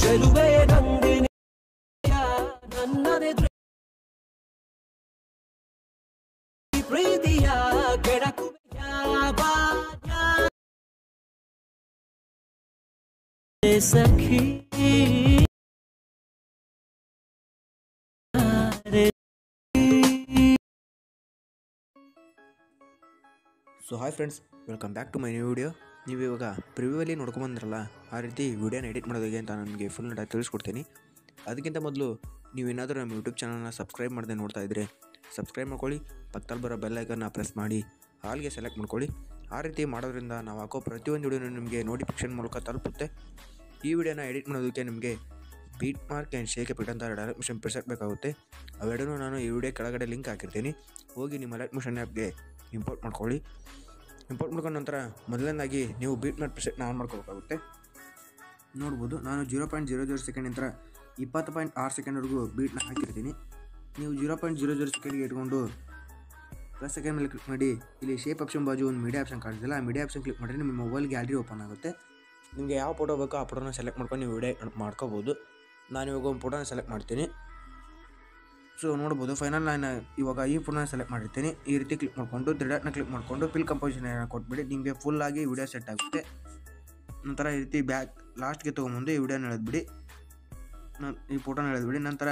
ಚೆಲುವೆ ನಂದಿನಿ ನನ್ನದೇ ಪ್ರೀತಿಯ ಕೆಡಕುವೆಯ ಸಖಿ so hi friends, welcome back to my new video. ನೀವು ಇವಾಗ ಪ್ರಿವ್ಯೂವಲ್ಲಿ ನೋಡ್ಕೊಂಬಂದ್ರಲ್ಲ, ಆ ರೀತಿ ವಿಡಿಯೋನ ಎಡಿಟ್ ಮಾಡೋದು ಹೇಗೆ ಅಂತ ನನಗೆ ಫುಲ್ ನೀಟಾಗಿ ತಿಳಿಸ್ಕೊಡ್ತೀನಿ. ಅದಕ್ಕಿಂತ ಮೊದಲು ನೀವು ಏನಾದರೂ ನಮ್ಮ ಯೂಟ್ಯೂಬ್ ಚಾನಲ್ನ ಸಬ್ಸ್ಕ್ರೈಬ್ ಮಾಡದೆ ನೋಡ್ತಾ ಇದ್ದರೆ ಸಬ್ಸ್ಕ್ರೈಬ್ ಮಾಡ್ಕೊಳ್ಳಿ, ಪಕ್ಕದಲ್ಲಿ ಬರೋ ಬೆಲ್ ಐಕನ್ನ ಪ್ರೆಸ್ ಮಾಡಿ ಹಾಲ್ಗೆ ಸೆಲೆಕ್ಟ್ ಮಾಡ್ಕೊಳ್ಳಿ. ಆ ರೀತಿ ಮಾಡೋದ್ರಿಂದ ನಾವು ಹಾಕೋ ಪ್ರತಿಯೊಂದು ವಿಡಿಯೋನೂ ನಿಮಗೆ ನೋಟಿಫಿಕೇಷನ್ ಮೂಲಕ ತಲುಪುತ್ತೆ. ಈ ವಿಡಿಯೋನ ಎಡಿಟ್ ಮಾಡೋದಕ್ಕೆ ನಿಮಗೆ beat mark and shake effect ಅಂತ ಡೈರೆಕ್ಟ್ ಮೋಷನ್ ಪ್ರೆಸೆಟ್ ಬೇಕಾಗುತ್ತೆ. ಅವೆರಡೂ ನಾನು ಈ ವಿಡಿಯೋ ಕೆಳಗಡೆ ಲಿಂಕ್ ಹಾಕಿರ್ತೀನಿ, ಹೋಗಿ ನಿಮ್ಮ ಡೈರೆಕ್ಟ್ ಮೋಷನ್ ಆ್ಯಪ್ಗೆ ಇಂಪೋರ್ಟ್ ಮಾಡ್ಕೊಳ್ಳಿ. ಇಂಪೋರ್ಟ್ ಮಾಡ್ಕೊಂಡ ನಂತರ ಮೊದಲನೇದಾಗಿ ನೀವು ಬೀಟ್ ಮಾರ್ಕ್ ಪ್ರೆಸೆಟ್ನ ಆನ್ ಮಾಡ್ಕೋಬೇಕಾಗುತ್ತೆ. ನೋಡ್ಬೋದು, ನಾನು 0.00 ಸೆಕೆಂಡಿಂದ 20.6 ಸೆಕೆಂಡ್ವರೆಗೂ ಬೀಟ್ನ ಹಾಕಿರ್ತೀನಿ. ನೀವು 0.00 ಸೆಕೆಂಡ್ಗೆ ಇಟ್ಕೊಂಡು ಪ್ಲಸ್ ಸೆಕೆಂಡ್ ಮೇಲೆ ಕ್ಲಿಕ್ ಮಾಡಿ, ಇಲ್ಲಿ ಶೇಪ್ ಆಪ್ಷನ್ ಬಾಜು ಒಂದು ಮೀಡಿಯಾ ಆಪ್ಷನ್ ಕಾಣಿಸಿಲ್ಲ, ಆ ಮೀಡಿಯಾ ಆಪ್ಷನ್ ಕ್ಲಿಕ್ ಮಾಡಿದ್ರೆ ನಿಮ್ಮ ಮೊಬೈಲ್ ಗ್ಯಾಲರಿ ಓಪನ್ ಆಗುತ್ತೆ. ನಿಮಗೆ ಯಾವ ಫೋಟೋ ಬೇಕೋ ಆ ಫೋಟೋನ ಸೆಲೆಕ್ಟ್ ಮಾಡ್ಕೊಂಡು ನೀವು ವಿಡಿಯೋ ಮಾಡ್ಕೋಬೋದು. ನಾನು ಇವಾಗ ಒಂದು ಫೋಟೋನ ಸೆಲೆಕ್ಟ್ ಮಾಡ್ತೀನಿ. ಸೊ ನೋಡ್ಬೋದು, ಫೈನಲ್ ನಾನು ಇವಾಗ ಈ ಫೋಟೋನ ಸೆಲೆಕ್ಟ್ ಮಾಡಿರ್ತೀನಿ. ಈ ರೀತಿ ಕ್ಲಿಕ್ ಮಾಡಿಕೊಂಡು ತ್ರಿಡಾಟ್ನ ಕ್ಲಿಕ್ ಮಾಡಿಕೊಂಡು ಫಿಲ್ ಕಂಪೋಸಿಷನ್ ಕೊಟ್ಬಿಡಿ, ನಿಮಗೆ ಫುಲ್ಲಾಗಿ ವಿಡಿಯೋ ಸೆಟ್ ಆಗುತ್ತೆ. ನಂತರ ಈ ರೀತಿ ಬ್ಯಾಕ್ ಲಾಸ್ಟ್ಗೆ ತೊಗೊಂಬಂದು ಈ ವಿಡಿಯೋನ ಎಳೆದ್ಬಿಡಿ, ಈ ಫೋಟೋನ ಎಳೆದ್ಬಿಡಿ. ನಂತರ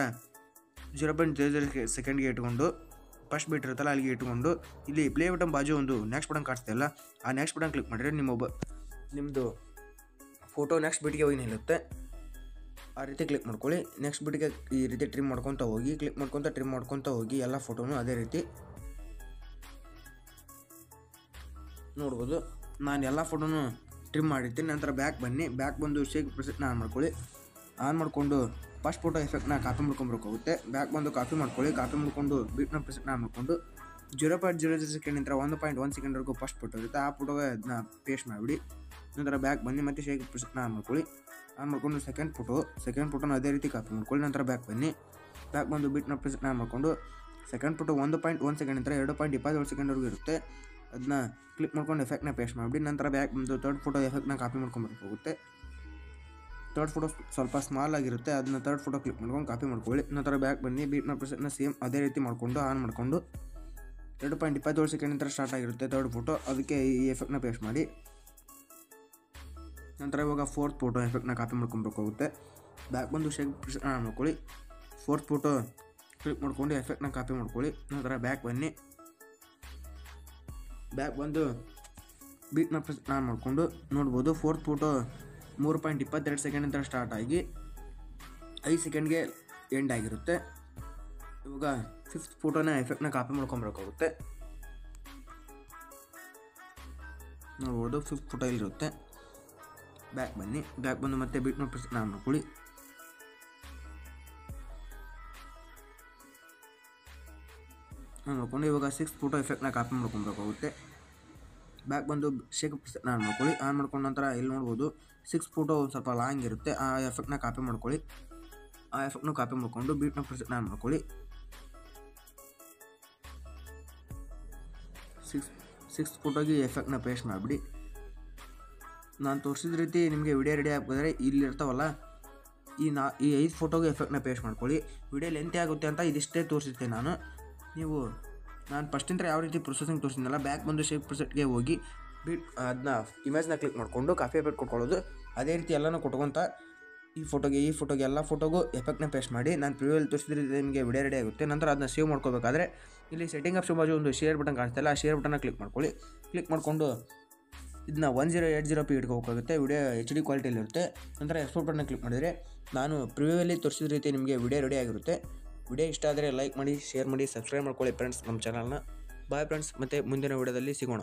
0.00 ಸೆಕೆಂಡ್ಗೆ ಇಟ್ಕೊಂಡು ಫಸ್ಟ್ ಬೀಟ್ ಇರುತ್ತಲ್ಲ ಅಲ್ಲಿಗೆ ಇಟ್ಕೊಂಡು ಇಲ್ಲಿ ಪ್ಲೇ ಬಟನ್ ಬಾಜು ಒಂದು ನೆಕ್ಸ್ಟ್ ಬಟನ್ ಕಾಣಿಸ್ತಿಲ್ಲ, ಆ ನೆಕ್ಸ್ಟ್ ಬಟನ್ ಕ್ಲಿಕ್ ಮಾಡಿದ್ರೆ ನಿಮ್ಮದು ಫೋಟೋ ನೆಕ್ಸ್ಟ್ ಬೀಟ್ಗೆ ಹೋಗಿ ನಿಲ್ಲುತ್ತೆ. ಆ ರೀತಿ ಕ್ಲಿಕ್ ಮಾಡ್ಕೊಳ್ಳಿ. ನೆಕ್ಸ್ಟ್ ಬೀಟ್ಗೆ ಈ ರೀತಿ ಟ್ರಿಮ್ ಮಾಡ್ಕೊತ ಹೋಗಿ, ಕ್ಲಿಕ್ ಮಾಡ್ಕೊತ ಟ್ರಿಮ್ ಮಾಡ್ಕೊತ ಹೋಗಿ ಎಲ್ಲ ಫೋಟೋನು ಅದೇ ರೀತಿ ನೋಡ್ಬೋದು. ನಾನು ಎಲ್ಲ ಫೋಟೋನು ಟ್ರಿಮ್ ಮಾಡಿರ್ತೀನಿ. ನಂತರ ಬ್ಯಾಕ್ ಬನ್ನಿ, ಬ್ಯಾಕ್ ಬಂದು ಶೇಕ್ ಪ್ರೆಸೆಟ್ನ ಆನ್ ಮಾಡ್ಕೊಳ್ಳಿ. ಆನ್ ಮಾಡಿಕೊಂಡು ಫಸ್ಟ್ ಫೋಟೋ ಎಫೆಕ್ಟ್ನ ಕಾಪಿ ಮಾಡ್ಕೊಂಬರ್ಕೋಗುತ್ತೆ. ಬ್ಯಾಕ್ ಬಂದು ಕಾಪಿ ಮಾಡ್ಕೊಳ್ಳಿ. ಕಾಪಿ ಮಾಡಿಕೊಂಡು ಬೀಟ್ನ ಪ್ರೆಸೆಟ್ನ ಆನ್ ಮಾಡಿಕೊಂಡು 0.00 ಸೆಕೆಂಡಿಂದ 1.1 ಸೆಕೆಂಡ್ವರೆಗೂ ಫಸ್ಟ್ ಫೋಟೋ ಇರುತ್ತೆ, ಆ ಫೋಟೋಗೆ ಅದನ್ನ ಪೇಸ್ಟ್ ಮಾಡಿಬಿಡಿ. ನಂತರ ಬ್ಯಾಕ್ ಬನ್ನಿ, ಮತ್ತೆ ಶೇಕ್ ಪ್ರೆಸೆಟ್ನ ಆನ್ ಮಾಡ್ಕೊಳ್ಳಿ. ಆನ್ ಮಾಡ್ಕೊಂಡು ಸೆಕೆಂಡ್ ಫೋಟೋನ ಅದೇ ರೀತಿ ಕಾಪಿ ಮಾಡ್ಕೊಳ್ಳಿ. ನಂತರ ಬ್ಯಾಕ್ ಬನ್ನಿ, ಬ್ಯಾಕ್ ಬಂದು ಬೀಟ್ನ ಪ್ರೆಸೆಟ್ನ ಆನ್ ಮಾಡಿಕೊಂಡು ಸೆಕೆಂಡ್ ಫೋಟೋ 1.1 ಸೆಕೆಂಡಿಂದ 2.27 ಸೆಕೆಂಡ್ವರೆಗೂ ಇರುತ್ತೆ, ಅದನ್ನ ಕ್ಲಿಕ್ ಮಾಡ್ಕೊಂಡು ಎಫೆಕ್ಟ್ನ ಪೇಸ್ಟ್ ಮಾಡಿಬಿಡಿ. ನಂತರ ಬ್ಯಾಕ್ ಬಂದು ಥರ್ಡ್ ಫೋಟೋ ಎಫೆಕ್ಟ್ನ ಕಾಪಿ ಮಾಡ್ಕೊಂಬರ್ಕೋಗುತ್ತೆ. ಥರ್ಡ್ ಫೋಟೋ ಸ್ವಲ್ಪ ಸ್ಮಾಲ್ ಆಗಿರುತ್ತೆ, ಅದನ್ನ ಥರ್ಡ್ ಫೋಟೋ ಕ್ಲಿಕ್ ಮಾಡ್ಕೊಂಡು ಕಾಪಿ ಮಾಡ್ಕೊಳ್ಳಿ. ನಂತರ ಬ್ಯಾಕ್ ಬನ್ನಿ, ಬೀಟ್ನ ಪ್ರೆಸೆಟ್ನ ಸೇಮ್ ಅದೇ ರೀತಿ ಮಾಡಿಕೊಂಡು ಆನ್ ಮಾಡಿಕೊಂಡು 2.27 ಸೆಕೆಂಡಿಂದ ಸ್ಟಾರ್ಟ್ ಆಗಿರುತ್ತೆ ಥರ್ಡ್ ಫೋಟೋ, ಅದಕ್ಕೆ ಈ ಎಫೆಕ್ಟ್ನ ಪೇಸ್ಟ್ ಮಾಡಿ. ನಂತರ ಇವಾಗ ಫೋರ್ತ್ ಫೋಟೋ ಎಫೆಕ್ಟ್ನ ಕಾಪಿ ಮಾಡ್ಕೊಬೇಕಾಗುತ್ತೆ. ಬ್ಯಾಕ್ ಬಂದು ಶೇಕ್ ಪ್ರೆಸೆಟ್ನ ಆನ್ ಮಾಡ್ಕೊಳ್ಳಿ. ಫೋರ್ತ್ ಫೋಟೋ ಕ್ಲಿಕ್ ಮಾಡ್ಕೊಂಡು ಎಫೆಕ್ಟ್ನ ಕಾಪಿ ಮಾಡ್ಕೊಳ್ಳಿ. ನಂತರ ಬ್ಯಾಕ್ ಬನ್ನಿ, ಬ್ಯಾಕ್ ಬಂದು ಬೀಟ್ನ ಪ್ರೆಸೆಟ್ನ ಆನ್ ಮಾಡಿಕೊಂಡು ನೋಡ್ಬೋದು, ಫೋರ್ತ್ ಫೋಟೋ 3.22 ಸೆಕೆಂಡಿಂದ ಸ್ಟಾರ್ಟ್ ಆಗಿ 5 ಸೆಕೆಂಡ್ಗೆ ಎಂಡ್ ಆಗಿರುತ್ತೆ. ಇವಾಗ ಫಿಫ್ತ್ ಫೋಟೋನ ಎಫೆಕ್ಟ್ನ ಕಾಪಿ ಮಾಡ್ಕೊಬೇಕಾಗುತ್ತೆ. ನೋಡ್ಬೋದು, ಫಿಫ್ತ್ ಫೋಟೋ ಇಲ್ಲಿರುತ್ತೆ. ಬ್ಯಾಕ್ ಬನ್ನಿ, ಬ್ಯಾಕ್ ಬಂದು ಮತ್ತೆ ಬೀಟ್ನ ಪ್ರೆಸೆಟ್ನ ಆನ್ ಮಾಡ್ಕೊಳ್ಳಿ. ನೋಡ್ಕೊಂಡು ಇವಾಗ ಸಿಕ್ಸ್ ಫೋಟೋ ಎಫೆಕ್ಟ್ನ ಕಾಪಿ ಮಾಡ್ಕೊಬೇಕಾಗುತ್ತೆ. ಬ್ಯಾಕ್ ಬಂದು ಶೇಕ್ ಪ್ರೆಸೆಟ್ನ ಆನ್ ಮಾಡ್ಕೊಳ್ಳಿ. ಆನ್ ಮಾಡ್ಕೊಂಡ ನಂತರ ಇಲ್ಲಿ ನೋಡ್ಬೋದು, ಸಿಕ್ಸ್ ಫೋಟೋ ಸ್ವಲ್ಪ ಲಾಂಗ್ ಇರುತ್ತೆ, ಆ ಎಫೆಕ್ಟ್ನ ಕಾಪಿ ಮಾಡ್ಕೊಳ್ಳಿ. ಆ ಎಫೆಕ್ಟ್ನ ಕಾಪಿ ಮಾಡಿಕೊಂಡು ಬೀಟ್ನ ಪ್ರೆಸೆಟ್ನ ಆನ್ ಮಾಡ್ಕೊಳ್ಳಿ. ಸಿಕ್ಸ್ ಫೋಟೋಗೆ ಎಫೆಕ್ಟ್ನ ಪೇಸ್ಟ್ ಮಾಡಿಬಿಡಿ. ನಾನು ತೋರಿಸಿದ ರೀತಿ ನಿಮಗೆ ವಿಡಿಯೋ ರೆಡಿ ಆಗಿದ್ರೆ ಇಲ್ಲಿ ಇರ್ತಾವಲ್ಲ, ಈ 5 ಫೋಟೋಗೆ ಎಫೆಕ್ಟ್ನ ಪೇಸ್ಟ್ ಮಾಡ್ಕೊಳ್ಳಿ. ವಿಡಿಯೋ ಲೆಂತಿ ಆಗುತ್ತೆ ಅಂತ ಇದಿಷ್ಟೇ ತೋರಿಸಿದ್ದೆ ನಾನು ಫಸ್ಟಿಂದ ಯಾವ ರೀತಿ ಪ್ರೊಸೆಸಿಂಗ್ ತೋರಿಸಿದ್ನಲ್ಲ, ಬ್ಯಾಕ್ ಬಂದು ಶೇಕ್ ಪ್ರೆಸೆಟ್ಗೆ ಹೋಗಿ ಅದನ್ನ ಇಮೇಜ್ನ ಕ್ಲಿಕ್ ಮಾಡಿಕೊಂಡು ಕಾಪಿ ಎಫೆಕ್ಟ್ ಕೊಟ್ಕೊಳ್ಳೋದು, ಅದೇ ರೀತಿ ಎಲ್ಲನೂ ಕೊಟ್ಕೊತ ಈ ಫೋಟೋಗೆ ಎಲ್ಲ ಫೋಟೋಗೂ ಎಫೆಕ್ಟ್ನ ಪೇಸ್ಟ್ ಮಾಡಿ ನಾನು ಪ್ರಿವ್ಯೂಲ್ಲಿ ತೋರಿಸಿದ ರೀತಿ ನಿಮಗೆ ವಿಡಿಯೋ ರೆಡಿ ಆಗುತ್ತೆ. ನಂತರ ಅದನ್ನ ಸೇವ್ ಮಾಡ್ಕೋಬೇಕಾದ್ರೆ ಇಲ್ಲಿ ಸೆಟ್ಟಿಂಗ್ ಆಪ್ಷನ್ ಬಾಜು ಒಂದು ಶೇರ್ ಬಟನ್ ಕಾಣಿಸ್ತಿಲ್ಲ, ಆ ಶೇರ್ ಬಟನ್ನ ಕ್ಲಿಕ್ ಮಾಡ್ಕೊಳ್ಳಿ. ಕ್ಲಿಕ್ ಮಾಡಿಕೊಂಡು ಇದನ್ನ 1080p ಇಟ್ಕೋಬೇಕಾಗುತ್ತೆ, ವಿಡಿಯೋ HD ಕ್ವಾಲಿಟಿಯಲ್ಲಿರುತ್ತೆ. ನಂತರ ಎಕ್ಸ್ಪೋರ್ಟ್ ಬಟನ್ನ ಕ್ಲಿಕ್ ಮಾಡಿದರೆ ನಾನು ಪ್ರಿವ್ಯೂವಲ್ಲಿ ತೋರಿಸಿದ ರೀತಿ ನಿಮಗೆ ವಿಡಿಯೋ ರೆಡಿ ಆಗಿರುತ್ತೆ. ವಿಡಿಯೋ ಇಷ್ಟ ಆದರೆ ಲೈಕ್ ಮಾಡಿ, ಶೇರ್ ಮಾಡಿ, ಸಬ್ಸ್ಕ್ರೈಬ್ ಮಾಡ್ಕೊಳ್ಳಿ ಫ್ರೆಂಡ್ಸ್ ನಮ್ಮ ಚಾನಲ್ನ. ಬಾಯ್ ಫ್ರೆಂಡ್ಸ್, ಮತ್ತು ಮುಂದಿನ ವಿಡಿಯೋದಲ್ಲಿ ಸಿಗೋಣ.